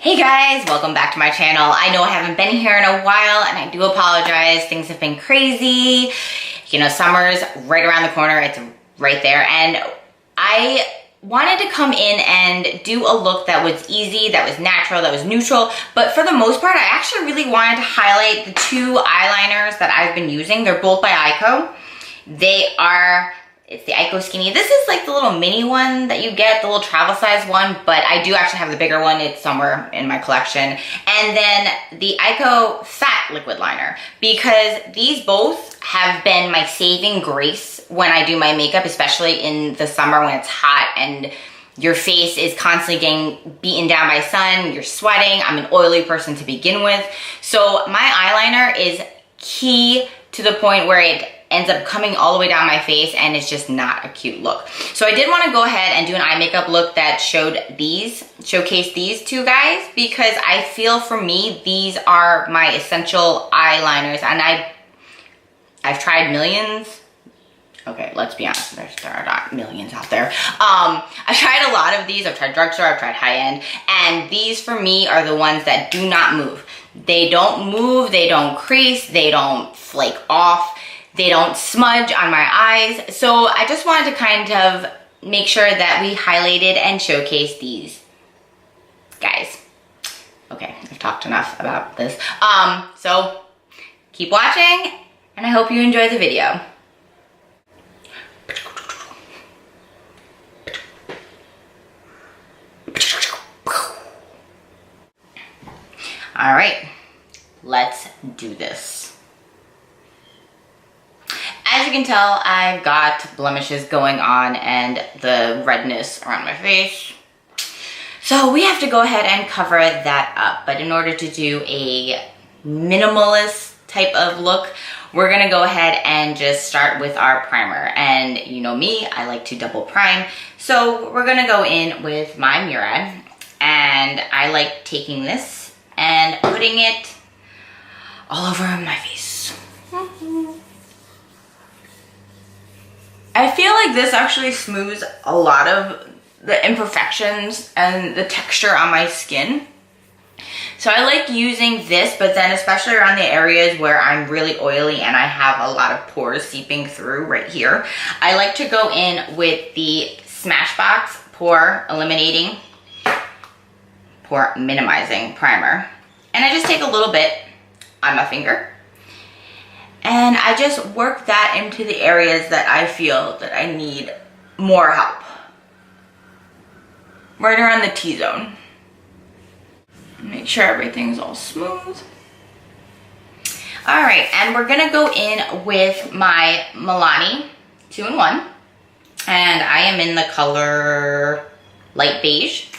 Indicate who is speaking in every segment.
Speaker 1: Hey guys, welcome back to my channel. I know I haven't been here in a while and I do apologize. Things have been crazy. You know, summer's right around the corner. It's right there. And I wanted to come in and do a look that was easy, that was natural, that was neutral. But for the most part, I actually really wanted to highlight the two eyeliners that I've been using. They're both by Eyeko. It's the Eyeko Skinny. This is like the little mini one that you get, the little travel size one, but I do actually have the bigger one. It's somewhere in my collection. And then the Eyeko Fat Liquid Liner, because these both have been my saving grace when I do my makeup, especially in the summer when it's hot and your face is constantly getting beaten down by sun, you're sweating. I'm an oily person to begin with. So my eyeliner is key to the point where it ends up coming all the way down my face and it's just not a cute look. So I did want to go ahead and do an eye makeup look that showcased these two guys, because I feel for me, these are my essential eyeliners, and I've tried millions. Okay, let's be honest, there are not millions out there. I've tried a lot of these. I've tried drugstore, I've tried high-end, and these for me are the ones that do not move. They don't move, they don't crease, they don't flake off, they don't smudge on my eyes. So I just wanted to kind of make sure that we highlighted and showcased these guys. Okay, I've talked enough about this. So keep watching and I hope you enjoy the video. All right, let's do this. As you can tell, I've got blemishes going on and the redness around my face. So we have to go ahead and cover that up. But in order to do a minimalist type of look, we're gonna go ahead and just start with our primer. And you know me, I like to double prime. So we're gonna go in with my Murad, and I like taking this and putting it all over my face. I feel like this actually smooths a lot of the imperfections and the texture on my skin. So I like using this, but then especially around the areas where I'm really oily and I have a lot of pores seeping through right here, I like to go in with the Smashbox Pore Eliminating, Pore Minimizing Primer. And I just take a little bit on my finger. And I just work that into the areas that I feel that I need more help. Right around the T-zone. Make sure everything's all smooth. All right, and we're gonna go in with my Milani 2-in-1. And I am in the color light beige.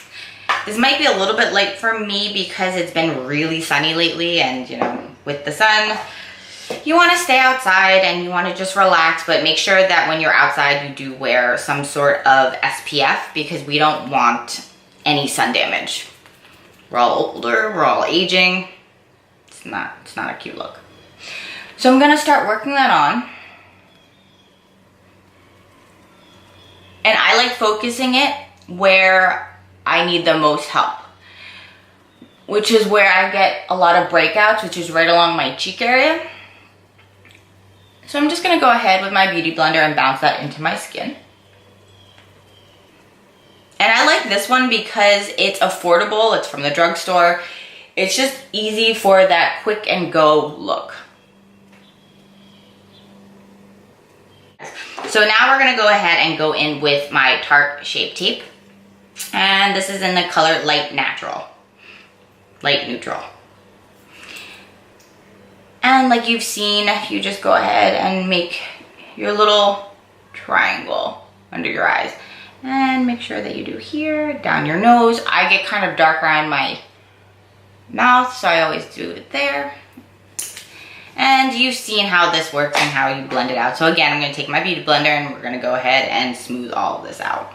Speaker 1: This might be a little bit light for me because it's been really sunny lately, and you know, with the sun, you want to stay outside and you want to just relax, but make sure that when you're outside you do wear some sort of SPF, because we don't want any sun damage. We're all older, we're all aging. It's not a cute look. So I'm going to start working that on. And I like focusing it where I need the most help, which is where I get a lot of breakouts, which is right along my cheek area. So I'm just gonna go ahead with my beauty blender and bounce that into my skin. And I like this one because it's affordable, it's from the drugstore. It's just easy for that quick and go look. So now we're gonna go ahead and go in with my Tarte Shape Tape. And this is in the color Light Neutral. And like you've seen, you just go ahead and make your little triangle under your eyes. And make sure that you do here, down your nose. I get kind of dark around my mouth, so I always do it there. And you've seen how this works and how you blend it out. So again, I'm gonna take my beauty blender and we're gonna go ahead and smooth all of this out.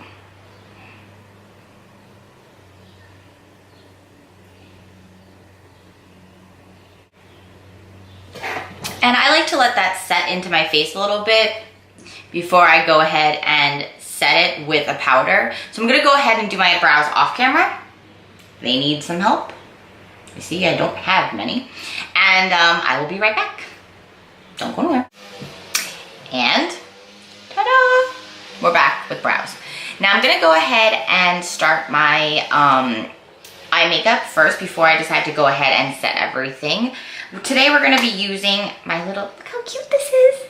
Speaker 1: And I like to let that set into my face a little bit before I go ahead and set it with a powder. So I'm gonna go ahead and do my brows off camera. They need some help. You see, I don't have many. And I will be right back. Don't go nowhere. And ta-da! We're back with brows. Now I'm gonna go ahead and start my eye makeup first before I decide to go ahead and set everything. Today we're gonna be using my little, look how cute this is.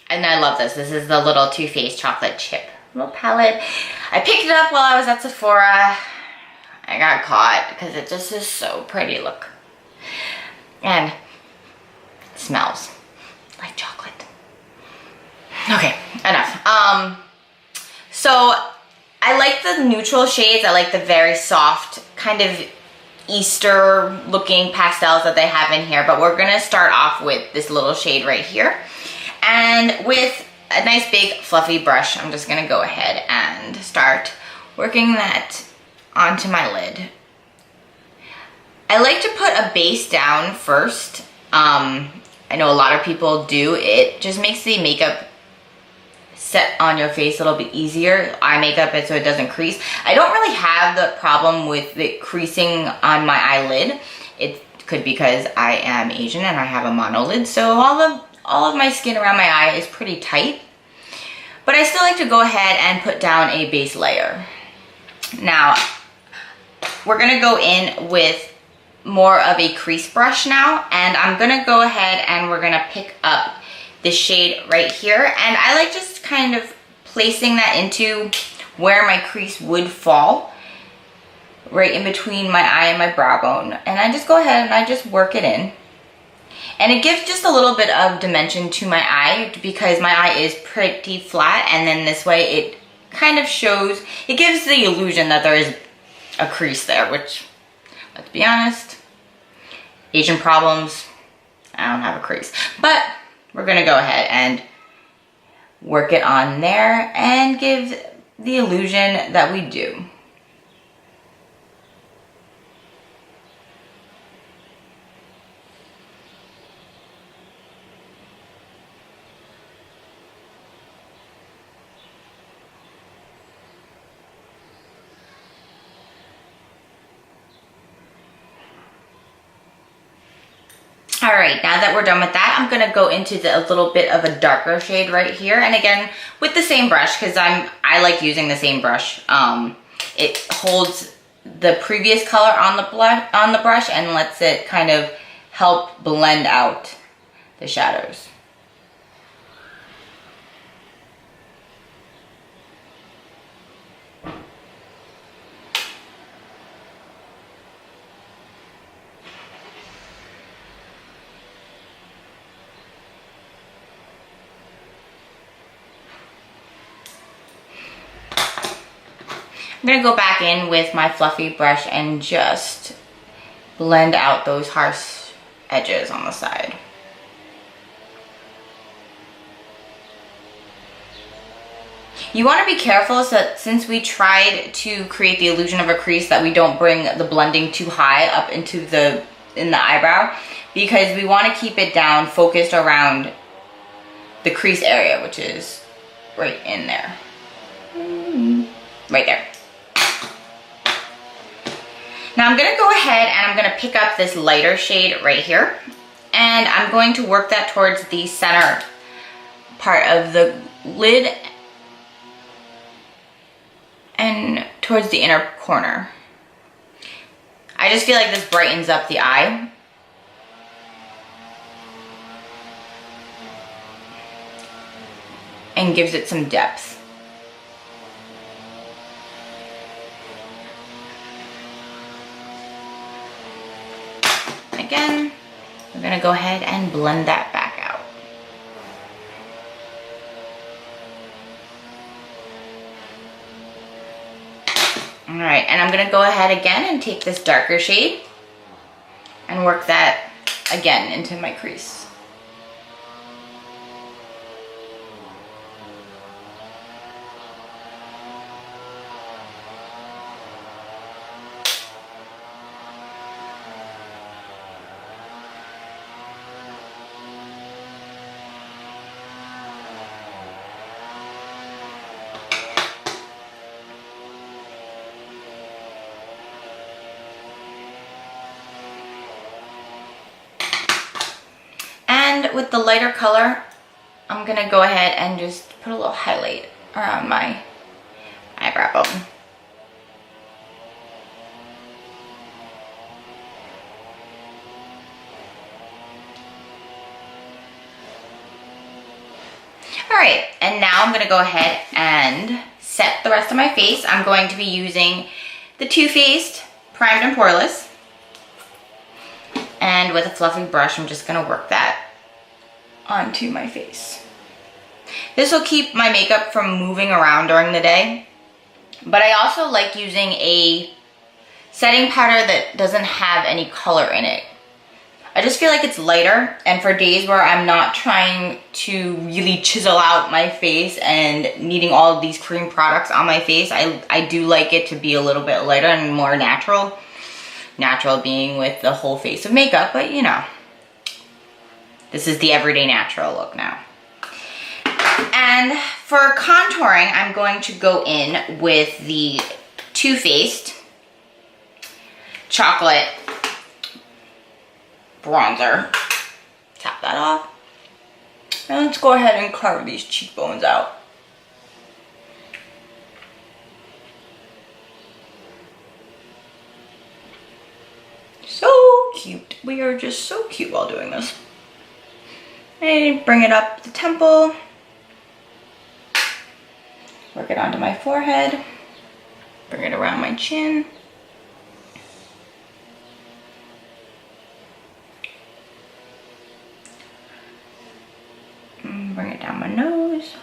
Speaker 1: And I love this. This is the little Too Faced chocolate chip little palette. I picked it up while I was at Sephora. I got caught because it just is so pretty, look. And it smells like chocolate. Okay, enough. So I like the neutral shades. I like the very soft, kind of Easter looking pastels that they have in here, but we're gonna start off with this little shade right here. And with a nice big fluffy brush, I'm just gonna go ahead and start working that onto my lid. I like to put a base down first. I know a lot of people do. It just makes the makeup set on your face a little bit easier. Eye makeup so it doesn't crease. I don't really have the problem with it creasing on my eyelid. It could be because I am Asian and I have a monolid, so all of my skin around my eye is pretty tight. But I still like to go ahead and put down a base layer. Now, we're gonna go in with more of a crease brush now, and I'm gonna go ahead and we're gonna pick up this shade right here. And I like just kind of placing that into where my crease would fall, right in between my eye and my brow bone. And I just go ahead and I just work it in. And it gives just a little bit of dimension to my eye because my eye is pretty flat, and then this way it kind of shows, it gives the illusion that there is a crease there, which, let's be honest, Asian problems, I don't have a crease. But we're gonna go ahead and work it on there and give the illusion that we do. All right, now that we're done with that, I'm gonna go into a little bit of a darker shade right here. And again, with the same brush, because I like using the same brush. It holds the previous color on the brush and lets it kind of help blend out the shadows. I'm gonna go back in with my fluffy brush and just blend out those harsh edges on the side. You want to be careful so that since we tried to create the illusion of a crease, that we don't bring the blending too high up into in the eyebrow, because we want to keep it down, focused around the crease area, which is right in there. Right there. Now I'm gonna go ahead and I'm gonna pick up this lighter shade right here, and I'm going to work that towards the center part of the lid and towards the inner corner. I just feel like this brightens up the eye. And gives it some depth. Again, we're gonna go ahead and blend that back out. All right, and I'm gonna go ahead again and take this darker shade and work that again into my crease. And with the lighter color, I'm gonna go ahead and just put a little highlight around my eyebrow bone. All right, and now I'm gonna go ahead and set the rest of my face. I'm going to be using the Too Faced Primed and Poreless. And with a fluffy brush, I'm just gonna work that onto my face. This will keep my makeup from moving around during the day. But I also like using a setting powder that doesn't have any color in it. I just feel like it's lighter, and for days where I'm not trying to really chisel out my face and needing all of these cream products on my face, I do like it to be a little bit lighter and more natural. Natural being with the whole face of makeup, but you know, this is the everyday natural look now. And for contouring, I'm going to go in with the Too Faced Chocolate Bronzer. Tap that off. And let's go ahead and carve these cheekbones out. So cute. We are just so cute while doing this. And bring it up the temple. Work it onto my forehead. Bring it around my chin. Bring it down my nose.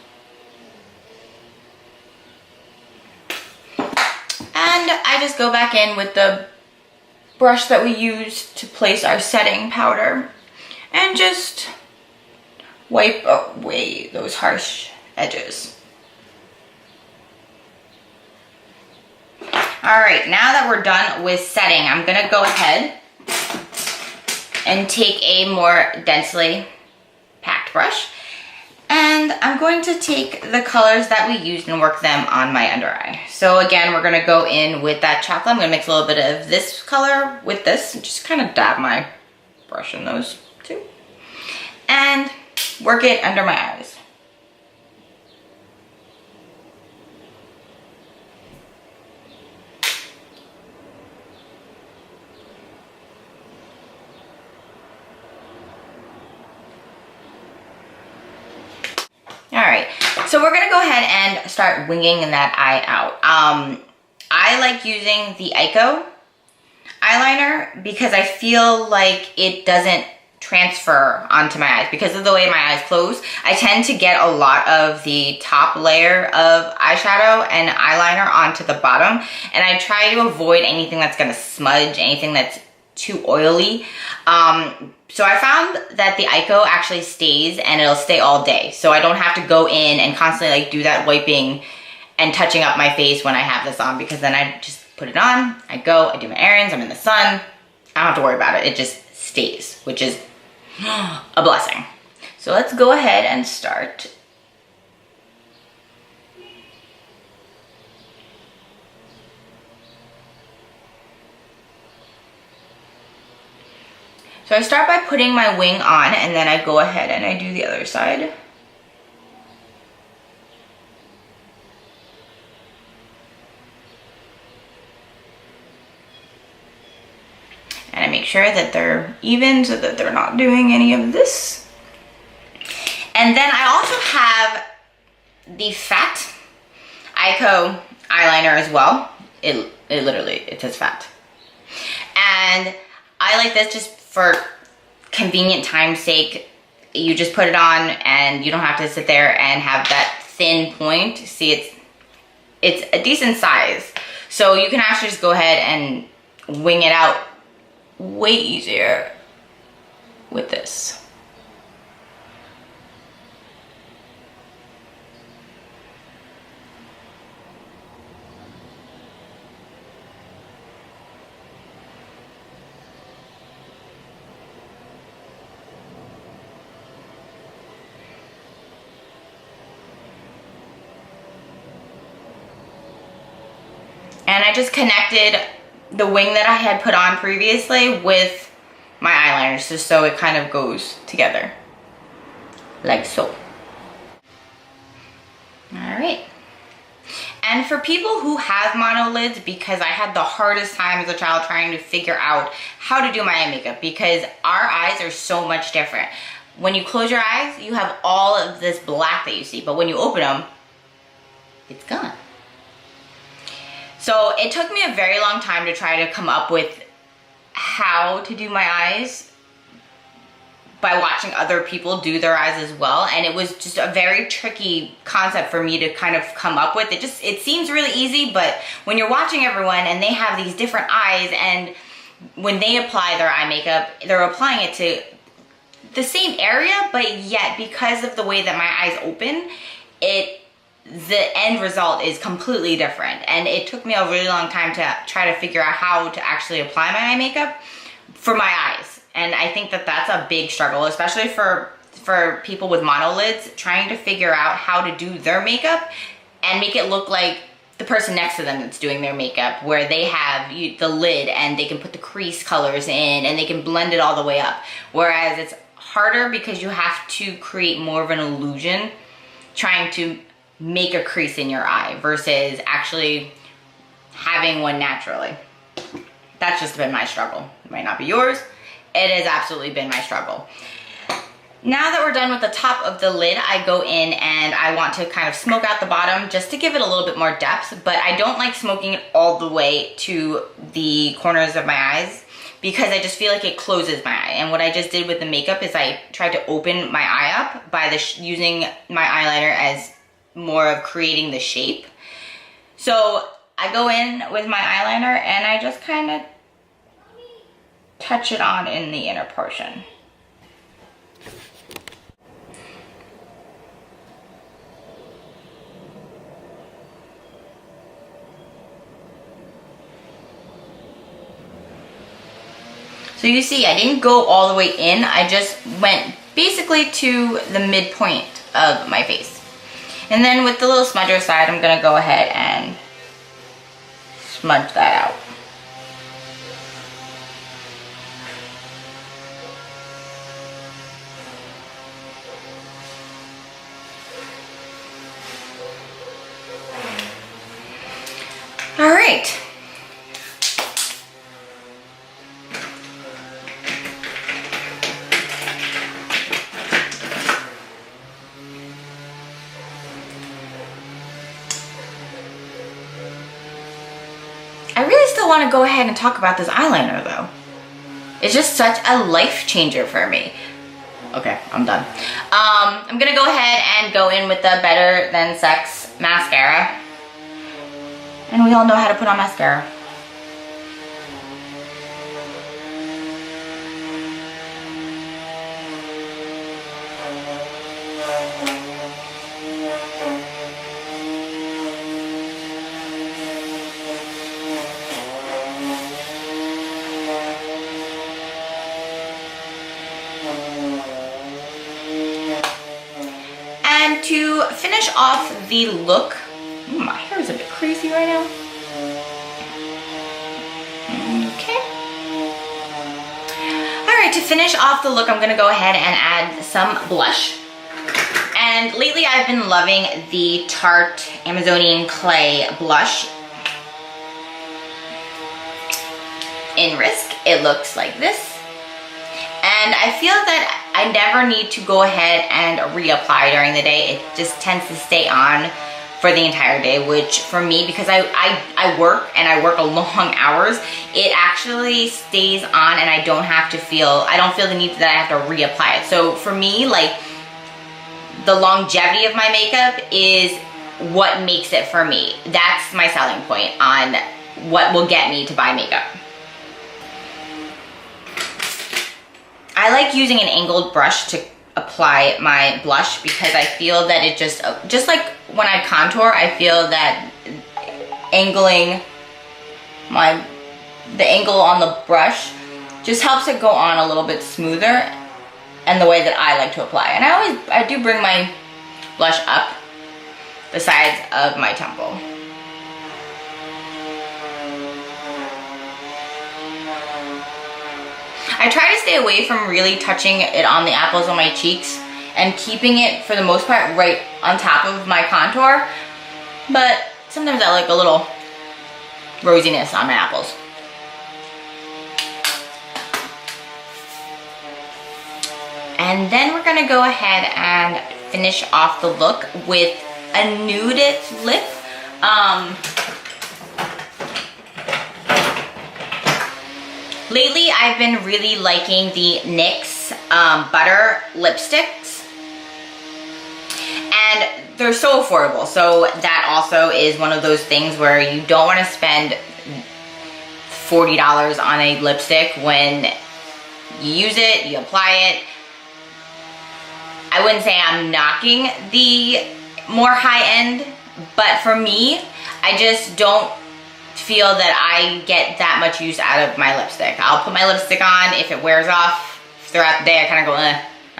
Speaker 1: And I just go back in with the brush that we used to place our setting powder and just wipe away those harsh edges. All right, now that we're done with setting, I'm gonna go ahead and take a more densely packed brush, and I'm going to take the colors that we used and work them on my under eye. So again, we're gonna go in with that chocolate. I'm gonna mix a little bit of this color with this and just kind of dab my brush in those two and work it under my eyes. All right, so we're gonna go ahead and start winging that eye out. I like using the Eyeko eyeliner because I feel like it doesn't transfer onto my eyes because of the way my eyes close. I tend to get a lot of the top layer of eyeshadow and eyeliner onto the bottom, and I try to avoid anything that's gonna smudge, anything that's too oily. So I found that the Eyeko actually stays and it'll stay all day. So I don't have to go in and constantly like do that wiping and touching up my face when I have this on, because then I just put it on, I go, I do my errands, I'm in the sun. I don't have to worry about it. It just stays, which is a blessing. So let's go ahead and start. So I start by putting my wing on, and then I go ahead and I do the other side. And I make sure that they're even so that they're not doing any of this. And then I also have the fat Eyeko eyeliner as well. It literally says fat. And I like this just for convenient time's sake. You just put it on and you don't have to sit there and have that thin point. See, it's a decent size. So you can actually just go ahead and wing it out way easier with this. And I just connected the wing that I had put on previously with my eyeliner, just so it kind of goes together. like so. All right. And for people who have monolids, because I had the hardest time as a child trying to figure out how to do my eye makeup, because our eyes are so much different. When you close your eyes, you have all of this black that you see, but when you open them, it's gone. So it took me a very long time to try to come up with how to do my eyes by watching other people do their eyes as well, and it was just a very tricky concept for me to kind of come up with. It seems really easy, but when you're watching everyone and they have these different eyes, and when they apply their eye makeup, they're applying it to the same area, but yet because of the way that my eyes open, the end result is completely different. And it took me a really long time to try to figure out how to actually apply my eye makeup for my eyes. And I think that that's a big struggle, especially for people with monolids, trying to figure out how to do their makeup and make it look like the person next to them that's doing their makeup, where they have the lid and they can put the crease colors in and they can blend it all the way up. Whereas it's harder because you have to create more of an illusion trying to make a crease in your eye versus actually having one naturally. That's just been my struggle. It might not be yours. It has absolutely been my struggle. Now that we're done with the top of the lid, I go in and I want to kind of smoke out the bottom just to give it a little bit more depth, but I don't like smoking it all the way to the corners of my eyes because I just feel like it closes my eye. And what I just did with the makeup is I tried to open my eye up by using my eyeliner as more of creating the shape. So I go in with my eyeliner and I just kind of touch it on in the inner portion. So you see, I didn't go all the way in, I just went basically to the midpoint of my face. And then with the little smudger side, I'm gonna go ahead and smudge that out. All right. I really still want to go ahead and talk about this eyeliner though. It's just such a life changer for me. Okay, I'm done. I'm gonna go ahead and go in with the Better Than Sex mascara. And we all know how to put on mascara. And to finish off the look, my hair is a bit crazy right now. Okay. Alright, to finish off the look, I'm going to go ahead and add some blush. And lately I've been loving the Tarte Amazonian Clay blush in Risk. It looks like this. And I feel that I never need to go ahead and reapply during the day. It just tends to stay on for the entire day, which for me, because I work and I work long hours, it actually stays on and I don't feel the need that I have to reapply it. So for me, like, the longevity of my makeup is what makes it for me. That's my selling point on what will get me to buy makeup. I like using an angled brush to apply my blush because I feel that it just like when I contour, I feel that angling the angle on the brush just helps it go on a little bit smoother and the way that I like to apply. And I do bring my blush up the sides of my temple. I try to stay away from really touching it on the apples on my cheeks and keeping it for the most part right on top of my contour. But sometimes I like a little rosiness on my apples. And then we're gonna go ahead and finish off the look with a nude lip. Lately, I've been really liking the NYX Butter lipsticks. And they're so affordable. So that also is one of those things where you don't want to spend $40 on a lipstick when you use it, you apply it. I wouldn't say I'm knocking the more high-end, but for me, I just don't feel that I get that much use out of my lipstick. I'll put my lipstick on. If it wears off throughout the day, I kind of go,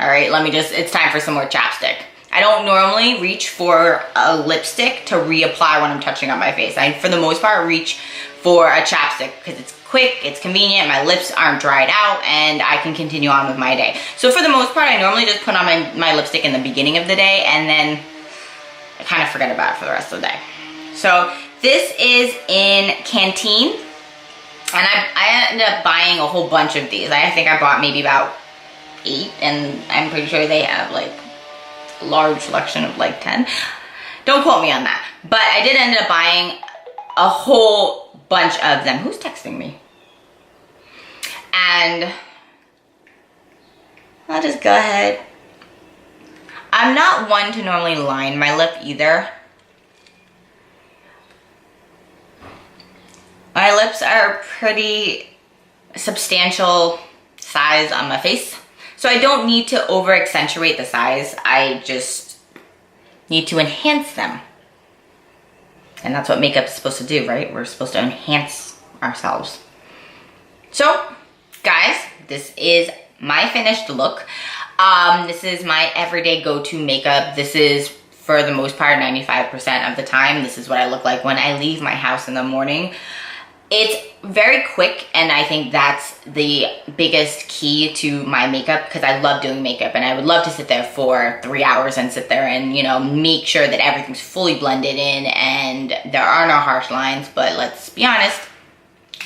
Speaker 1: all right, it's time for some more chapstick. I don't normally reach for a lipstick to reapply when I'm touching on my face. I, for the most part, reach for a chapstick because it's quick, it's convenient, my lips aren't dried out, and I can continue on with my day. So for the most part, I normally just put on my lipstick in the beginning of the day, and then I kind of forget about it for the rest of the day. So this is in Canteen, and I ended up buying a whole bunch of these. I think I bought maybe about 8, and I'm pretty sure they have like a large selection of like 10. Don't quote me on that. But I did end up buying a whole bunch of them. Who's texting me? And I'll just go ahead. I'm not one to normally line my lip either. My lips are pretty substantial size on my face, so I don't need to over accentuate the size. I just need to enhance them. And that's what makeup is supposed to do, right? We're supposed to enhance ourselves. So, guys, this is my finished look. This is my everyday go-to makeup. This is, for the most part, 95% of the time. This is what I look like when I leave my house in the morning. It's very quick, and I think that's the biggest key to my makeup, because I love doing makeup, and I would love to sit there for 3 hours and sit there and, you know, make sure that everything's fully blended in and there are no harsh lines. But let's be honest,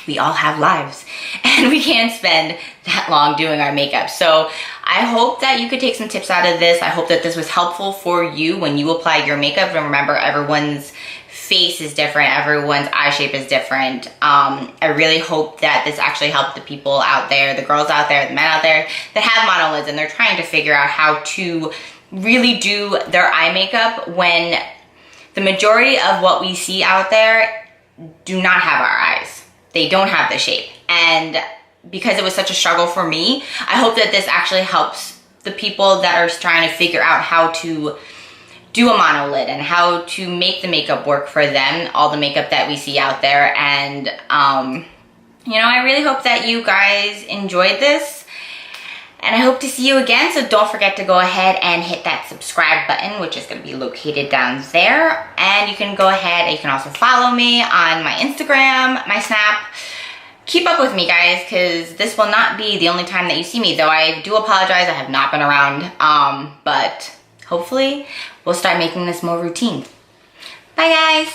Speaker 1: we all have lives and we can't spend that long doing our makeup. So I hope that you could take some tips out of this. I hope that this was helpful for you when you apply your makeup. And remember, everyone's face is different, everyone's eye shape is different. I really hope that this actually helped the people out there, the girls out there, the men out there that have monolids and they're trying to figure out how to really do their eye makeup when the majority of what we see out there do not have our eyes. They don't have the shape. And because it was such a struggle for me, I hope that this actually helps the people that are trying to figure out how to do a monolid and how to make the makeup work for them, all the makeup that we see out there. And, you know, I really hope that you guys enjoyed this. And I hope to see you again. So don't forget to go ahead and hit that subscribe button, which is going to be located down there. And you can go ahead and you can also follow me on my Instagram, my Snap. Keep up with me, guys, because this will not be the only time that you see me. Though I do apologize, I have not been around. But hopefully we'll start making this more routine. Bye, guys.